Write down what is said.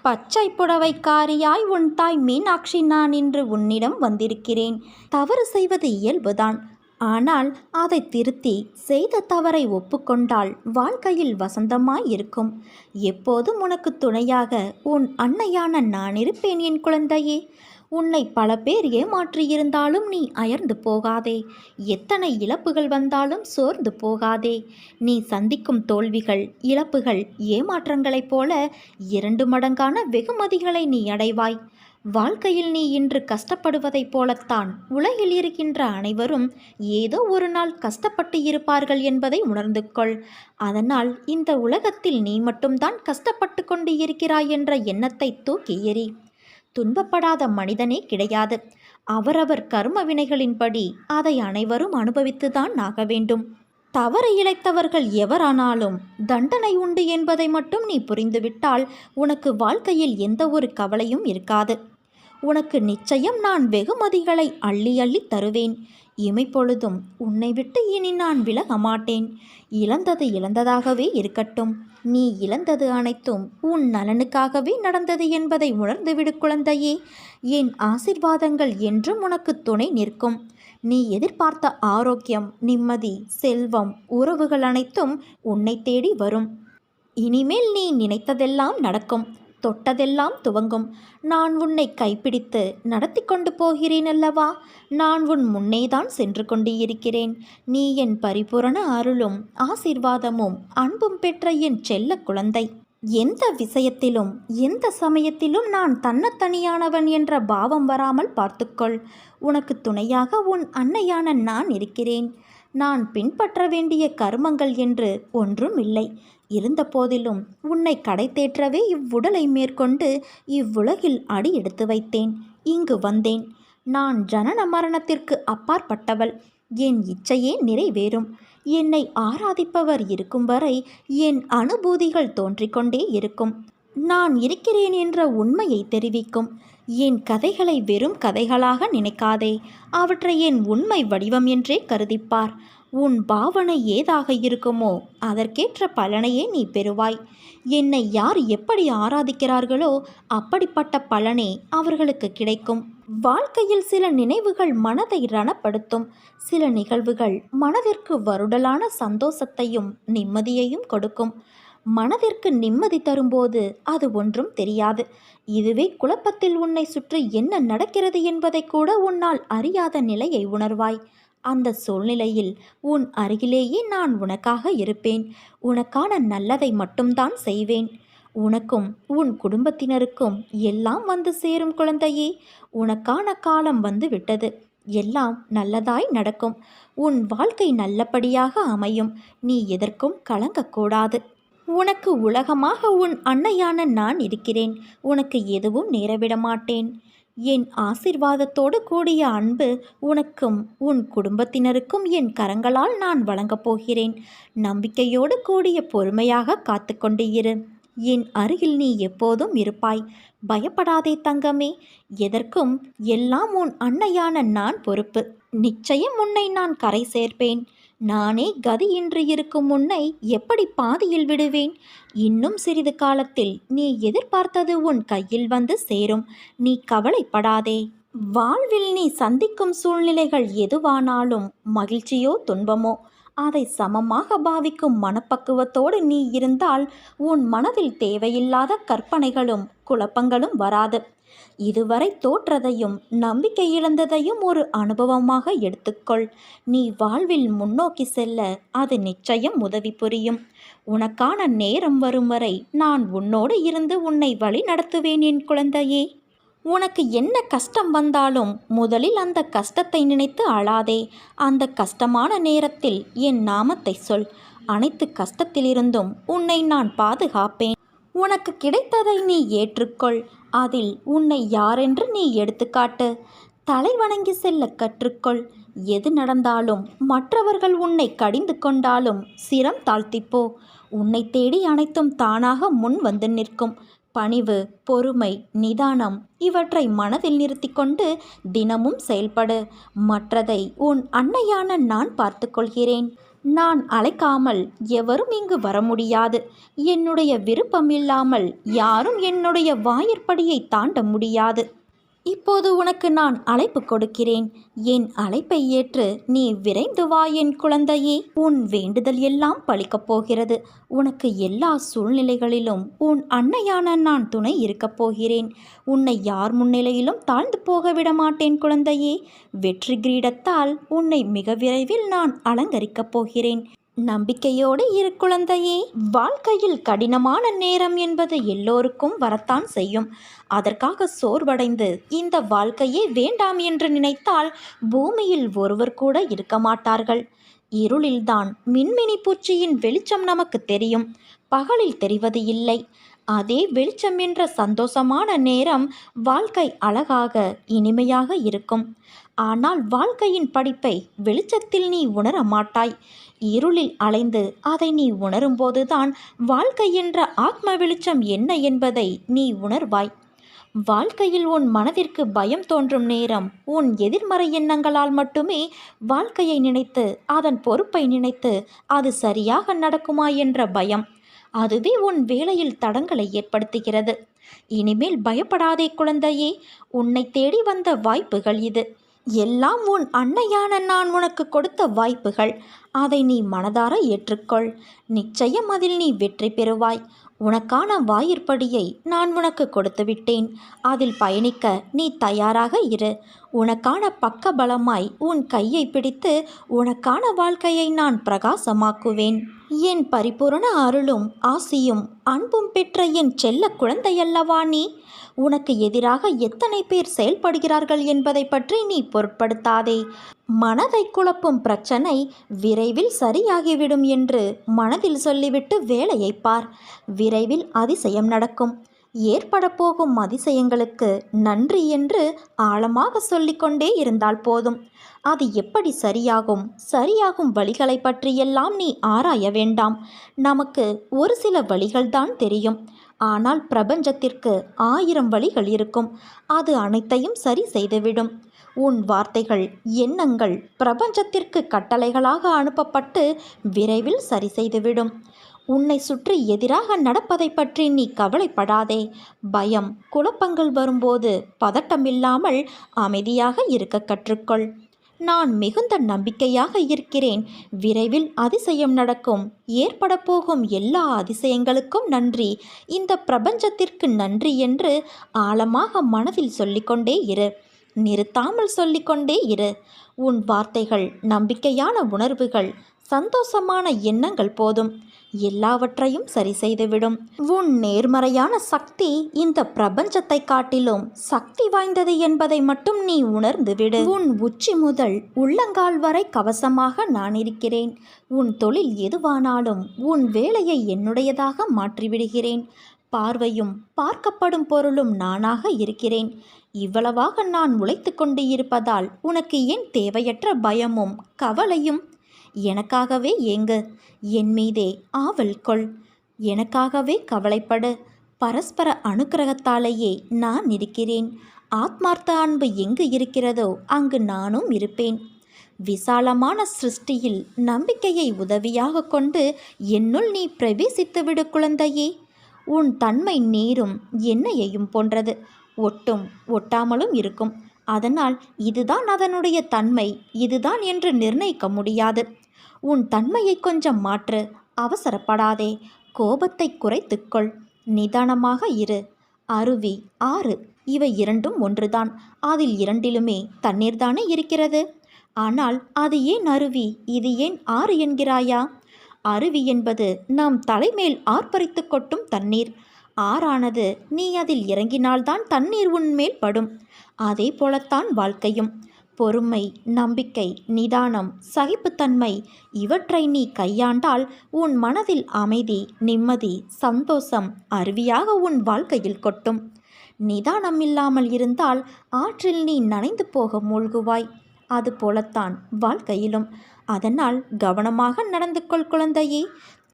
பச்சை புடவைக்காரியாய் உன் தாய் மீனாட்சி நான் இன்று உன்னிடம் வந்திருக்கிறேன். தவறு செய்வது இயல்புதான். ஆனால் அதை திருத்தி செய்த தவறை ஒப்புக்கொண்டால் வாழ்க்கையில் வசந்தமாய் இருக்கும். எப்போதும் உனக்கு துணையாக உன் அன்னையான நான் இருப்பேன் என் குழந்தையே. உன்னை பல பேர் ஏமாற்றியிருந்தாலும் நீ அயர்ந்து போகாதே. எத்தனை இழப்புகள் வந்தாலும் சோர்ந்து போகாதே. நீ சந்திக்கும் தோல்விகள், இழப்புகள், ஏமாற்றங்களைப் போல 2 மடங்கான வெகுமதிகளை நீ அடைவாய். வாழ்க்கையில் நீ இன்று கஷ்டப்படுவதைப் போலத்தான் உலகில் இருக்கின்ற அனைவரும் ஏதோ ஒரு நாள் கஷ்டப்பட்டு இருப்பார்கள் என்பதை உணர்ந்து கொள். அதனால் இந்த உலகத்தில் நீ மட்டும்தான் கஷ்டப்பட்டு கொண்டு இருக்கிறாய் என்ற எண்ணத்தை தூக்கி எறி. துன்பப்படாத மனிதனே கிடையாது. அவரவர் கர்ம வினைகளின்படி அதை அனைவரும் அனுபவித்துதான் ஆக வேண்டும். தவறு இழைத்தவர்கள் எவரானாலும் தண்டனை உண்டு என்பதை மட்டும் நீ புரிந்துவிட்டால் உனக்கு வாழ்க்கையில் எந்த ஒரு கவலையும் இருக்காது. உனக்கு நிச்சயம் நான் வெகுமதிகளை அள்ளி அள்ளி தருவேன். இமைப்பொழுதும் உன்னை விட்டு இனி நான் விலக மாட்டேன். இழந்தது இழந்ததாகவே இருக்கட்டும். நீ இழந்தது அனைத்தும் உன் நலனுக்காகவே நடந்தது என்பதை உணர்ந்துவிடு குழந்தையே. என் ஆசிர்வாதங்கள் என்றும் உனக்கு துணை நிற்கும். நீ எதிர்பார்த்த ஆரோக்கியம், நிம்மதி, செல்வம், உறவுகள் அனைத்தும் உன்னை தேடி வரும். இனிமேல் நீ நினைத்ததெல்லாம் நடக்கும். தொட்டதெல்லாம் துவங்கும். நான் உன்னை கைப்பிடித்து நடத்தி கொண்டு போகிறேன் அல்லவா? நான் உன் முன்னேதான் சென்று கொண்டு இருக்கிறேன். நீ என் பரிபூரண அருளும் ஆசீர்வாதமும் அன்பும் பெற்ற என் செல்ல குழந்தை. எந்த விஷயத்திலும் எந்த சமயத்திலும் நான் தன்னத்தனியானவன் என்ற பாவம் வராமல் பார்த்துக்கொள். உனக்கு துணையாக உன் அன்னையான நான் இருக்கிறேன். நான் பின்பற்ற வேண்டிய கர்மங்கள் என்று ஒன்றும் இல்லை. இருந்த போதிலும் உன்னை கடை தேற்றவே இவ்வுடலை மேற்கொண்டு இவ்வுலகில் அடி எடுத்து வைத்தேன். இங்கு வந்தேன். நான் ஜனன மரணத்திற்கு அப்பாற்பட்டவள். என் இச்சையே நிறைவேறும். என்னை ஆராதிப்பவர் இருக்கும் வரை என் அனுபூதிகள் தோன்றிக்கொண்டே இருக்கும். நான் இருக்கிறேன் என்ற உண்மையை தெரிவிக்கும். என் கதைகளை வெறும் கதைகளாக நினைக்காதே. அவற்றை என் உண்மை வடிவம் என்றே கருதிப்பார். உன் பாவனை ஏதாக இருக்குமோ அதற்கேற்ற பலனையே நீ பெறுவாய். என்னை யார் எப்படி ஆராதிக்கிறார்களோ அப்படிப்பட்ட பலனே அவர்களுக்கு கிடைக்கும். வாழ்க்கையில் சில நினைவுகள் மனதை ரணப்படுத்தும். சில நிகழ்வுகள் மனதிற்கு வருடலான சந்தோஷத்தையும் நிம்மதியையும் கொடுக்கும். மனதிற்கு நிம்மதி தரும்போது அது ஒன்றும் தெரியாது. இதுவே குழப்பத்தில் உன்னை சுற்றி என்ன நடக்கிறது என்பதை கூட உன்னால் அறியாத நிலையை உணர்வாய். அந்த சூழ்நிலையில் உன் அருகிலேயே நான் உனக்காக இருப்பேன். உனக்கான நல்லதை மட்டும்தான் செய்வேன். உனக்கும் உன் குடும்பத்தினருக்கும் எல்லாம் வந்து சேரும் குழந்தையே. உனக்கான காலம் வந்து விட்டது. எல்லாம் நல்லதாய் நடக்கும். உன் வாழ்க்கை நல்லபடியாக அமையும். நீ எதற்கும் கலங்கக்கூடாது. உனக்கு உலகமாக உன் அன்னையான நான் இருக்கிறேன். உனக்கு எதுவும் நேரவிட மாட்டேன். என் ஆசிர்வாதத்தோடு கூடிய அன்பு உனக்கும் உன் குடும்பத்தினருக்கும் என் கரங்களால் நான் வழங்கப் போகிறேன். நம்பிக்கையோடு கூடிய பொறுமையாக காத்து கொண்டு இரு. என் அருகில் நீ எப்போதும் இருப்பாய். பயப்படாதே தங்கமே. எதற்கும் எல்லாம் உன் அன்னையான நான் பொறுப்பு. நிச்சயம் உன்னை நான் கரை சேர்ப்பேன். நானே கதியின்றி இருக்கும் உன்னை எப்படி பாதியில் விடுவேன்? இன்னும் சிறிது காலத்தில் நீ எதிர்பார்த்தது உன் கையில் வந்து சேரும். நீ கவலைப்படாதே. வாழ்வில் நீ சந்திக்கும் சூழ்நிலைகள் எதுவானாலும் மகிழ்ச்சியோ துன்பமோ அதை சமமாக பாவிக்கும் மனப்பக்குவத்தோடு நீ இருந்தால் உன் மனதில் தேவையில்லாத கற்பனைகளும் குழப்பங்களும் வராது. இதுவரை தோற்றதையும் நம்பிக்கை இழந்ததையும் ஒரு அனுபவமாக எடுத்துக்கொள். நீ வாழ்வில் முன்னோக்கி செல்ல அது நிச்சயம் உதவி புரியும். உனக்கான நேரம் வரும் வரை நான் உன்னோடு இருந்து உன்னை வழி நடத்துவேன் என் குழந்தையே. உனக்கு என்ன கஷ்டம் வந்தாலும் முதலில் அந்த கஷ்டத்தை நினைத்து அழாதே. அந்த கஷ்டமான நேரத்தில் என் நாமத்தை சொல். அனைத்து கஷ்டத்திலிருந்தும் உன்னை நான் பாதுகாப்பேன். உனக்கு கிடைத்ததை நீ ஏற்றுக்கொள். அதில் உன்னை யாரென்று நீ எடுத்துக்காட்டு. தலை வணங்கி செல்ல கற்றுக்கொள். எது நடந்தாலும் மற்றவர்கள் உன்னை கடிந்து கொண்டாலும் சிரம் தாழ்த்திப்போ. உன்னை தேடி அனைத்தும் தானாக முன் வந்து நிற்கும். பணிவு, பொறுமை, நிதானம் இவற்றை மனதில் நிறுத்தி கொண்டு தினமும் செயல்படு. மற்றதை உன் அன்னையான நான் பார்த்து கொள்கிறேன். நான் அழைக்காமல் எவரும் இங்கு வர முடியாது. என்னுடைய விருப்பமில்லாமல் யாரும் என்னுடைய வாயிற்படியை தாண்ட முடியாது. இப்போது உனக்கு நான் அழைப்பு கொடுக்கிறேன். என் அழைப்பை ஏற்று நீ விரைந்து வா என் குழந்தையே. உன் வேண்டுதல் எல்லாம் பலிக்கப் போகிறது. உனக்கு எல்லா சூழ்நிலைகளிலும் உன் அன்னையான நான் துணை இருக்கப் போகிறேன். உன்னை யார் முன்னிலையிலும் தாழ்ந்து போக விட மாட்டேன் குழந்தையே. வெற்றி கிரீடத்தால் உன்னை மிக விரைவில் நான் அலங்கரிக்கப் போகிறேன். நம்பிக்கையோடு இரு குழந்தையே. வாழ்க்கையில் கடினமான நேரம் என்பது எல்லோருக்கும் வரத்தான் செய்யும். அதற்காக சோர்வடைந்து இந்த வாழ்க்கையே வேண்டாம் என்று நினைத்தால் பூமியில் ஒருவர் கூட இருக்க மாட்டார்கள். இருளில்தான் மின்மினி பூச்சியின் வெளிச்சம் நமக்கு தெரியும், பகலில் தெரிவது இல்லை. அதே வெளிச்சம் என்ற சந்தோஷமான நேரம் வாழ்க்கை அழகாக இனிமையாக இருக்கும். ஆனால் வாழ்க்கையின் படிப்பை வெளிச்சத்தில் நீ உணர மாட்டாய். இருளில் அலைந்து அதை நீ உணரும்போதுதான் வாழ்க்கை என்ற ஆத்ம வெளிச்சம் என்ன என்பதை நீ உணர்வாய். வாழ்க்கையில் உன் மனதிற்கு பயம் தோன்றும் நேரம் உன் எதிர்மறை எண்ணங்களால் மட்டுமே. வாழ்க்கையை நினைத்து அதன் பொறுப்பை நினைத்து அது சரியாக நடக்குமா என்ற பயம், அதுவே உன் வேலையில் தடங்களை ஏற்படுத்துகிறது. இனிமேல் பயப்படாதே குழந்தையே. உன்னை தேடி வந்த வாய்ப்புகள் இது. எல்லாம் உன் அன்னையான நான் உனக்கு கொடுத்த வாய்ப்புகள். அதை நீ மனதார ஏற்றுக்கொள். நிச்சயம் அதில் நீ வெற்றி பெறுவாய். உனக்கான வாயிற்படியை நான் உனக்கு கொடுத்து விட்டேன். அதில் பயணிக்க நீ தயாராக இரு. உனக்கான பக்க பலமாய் உன் கையை பிடித்து உனக்கான வாழ்க்கையை நான் பிரகாசமாக்குவேன். என் பரிபூரண அருளும் ஆசியும் அன்பும் பெற்ற என் செல்ல குழந்தையல்லவா நீ. உனக்கு எதிராக எத்தனை பேர் செயல்படுகிறார்கள் என்பதை பற்றி நீ பொருட்படுத்தாதே. மனதை குழப்பும் பிரச்சனை விரைவில் சரியாகிவிடும் என்று மனதில் சொல்லிவிட்டு வேலையை பார். விரைவில் அதிசயம் நடக்கும். ஏற்பட போகும் அதிசயங்களுக்கு நன்றி என்று ஆழமாக சொல்லிக்கொண்டே இருந்தால் போதும். அது எப்படி சரியாகும் வழிகளை பற்றியெல்லாம் நீ ஆராய வேண்டாம். நமக்கு ஒரு சில வழிகள்தான் தெரியும். ஆனால் பிரபஞ்சத்திற்கு 1000 வழிகள் இருக்கும். அது அனைத்தையும் சரி செய்துவிடும். உன் வார்த்தைகள், எண்ணங்கள் பிரபஞ்சத்திற்கு கட்டளைகளாக அனுப்பப்பட்டு விரைவில் சரி செய்துவிடும். உன்னை சுற்றி எதிராக நடப்பதை பற்றி நீ கவலைப்படாதே. பயம், குழப்பங்கள் வரும்போது பதட்டமில்லாமல் அமைதியாக இருக்க கற்றுக்கொள். நான் மிகுந்த நம்பிக்கையாக இருக்கிறேன். விரைவில் அதிசயம் நடக்கும். ஏற்பட போகும் எல்லா அதிசயங்களுக்கும் நன்றி, இந்த பிரபஞ்சத்திற்கு நன்றி என்று ஆழமாக மனதில் சொல்லிக்கொண்டே இரு. நிறுத்தாமல் சொல்லிக்கொண்டே இரு. உன் வார்த்தைகள், நம்பிக்கையான உணர்வுகள், சந்தோஷமான எண்ணங்கள் போதும். எல்லாவற்றையும் சரி செய்துவிடும். உன் நேர்மறையான சக்தி இந்த பிரபஞ்சத்தை காட்டிலும் சக்தி வாய்ந்தது என்பதை மட்டும் நீ உணர்ந்து விடு. உன் உச்சி முதல் உள்ளங்கால் வரை கவசமாக நான் இருக்கிறேன். உன் தொழில் எதுவானாலும் உன் வேலையை என்னுடையதாக மாற்றிவிடுகிறேன். பார்வையும் பார்க்கப்படும் பொருளும் நானாக இருக்கிறேன். இவ்வளவாக நான் உழைத்து கொண்டு இருப்பதால் உனக்கு ஏன் தேவையற்ற பயமும் கவலையும்? எனக்காகவே ஏங்கு. என் மீதே ஆவல் கொள். எனக்காகவே கவலைப்படு. பரஸ்பர அனுக்கிரகத்தாலேயே நான் இருக்கிறேன். ஆத்மார்த்த அன்பு எங்கு இருக்கிறதோ அங்கு நானும் இருப்பேன். விசாலமான சிருஷ்டியில் நம்பிக்கையை உதவியாக கொண்டு என்னுள் நீ பிரவேசித்துவிடு குழந்தையே. உன் தன்மை நீரும் எண்ணெயையும் போன்றது. ஒட்டும் ஒட்டாமலும் இருக்கும். அதனால் இதுதான் அதனுடைய தன்மை, இதுதான் என்று நிர்ணயிக்க முடியாது. உன் தன்மையை கொஞ்சம் மாற்று. அவசரப்படாதே. கோபத்தை குறைத்துக்கொள். நிதானமாக இரு. அருவி, ஆறு இவை இரண்டும் ஒன்றுதான். அதில் இரண்டிலுமே தண்ணீர் தானே இருக்கிறது. ஆனால் அது ஏன் அருவி, இது ஏன் ஆறு என்கிறாயா? அருவி என்பது நாம் தலைமேல் ஆர்ப்பரித்து கொட்டும் தண்ணீர். ஆறானது நீ அதில் இறங்கினால்தான் தண்ணீர் உன்மேல் படும். அதே போலத்தான் வாழ்க்கையும். பொறுமை, நம்பிக்கை, நிதானம், சகிப்புத்தன்மை இவற்றை நீ கையாண்டால் உன் மனதில் அமைதி, நிம்மதி, சந்தோஷம் அருவியாக உன் வாழ்க்கையில் கொட்டும். நிதானம் இல்லாமல் இருந்தால் ஆற்றில் நீ நனைந்து போக மூழ்குவாய். அது போலத்தான் வாழ்க்கையிலும். அதனால் கவனமாக நடந்து கொள் குழந்தையே.